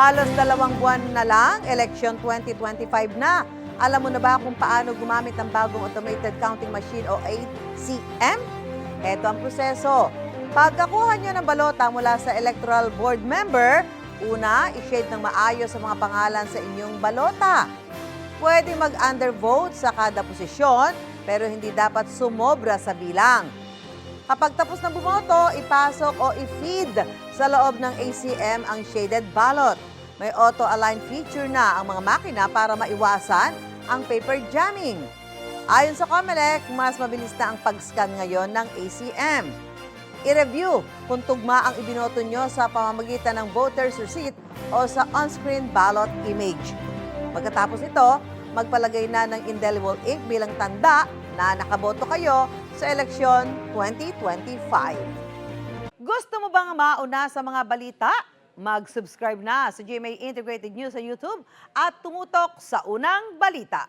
Halos 2 buwan na lang, election 2025 na. Alam mo na ba kung paano gumamit ng bagong automated counting machine o ACM? Ito ang proseso. Pagkakuha nyo ng balota mula sa electoral board member, una, i-shade ng maayos ang mga pangalan sa inyong balota. Pwede mag-undervote sa kada posisyon, pero hindi dapat sumobra sa bilang. Kapag tapos na bumoto, ipasok o i-feed sa loob ng ACM ang shaded ballot. May auto-align feature na ang mga makina para maiwasan ang paper jamming. Ayon sa COMELEC, mas mabilis na ang pag-scan ngayon ng ACM. I-review kung tugma ang ibinoto nyo sa pamamagitan ng voter's receipt o sa on-screen ballot image. Pagkatapos nito, magpalagay na ng indelible ink bilang tanda na nakaboto kayo sa eleksyon 2025. Gusto mo bang mauna sa mga balita? Mag-subscribe na sa GMA Integrated News sa YouTube at tumutok sa unang balita.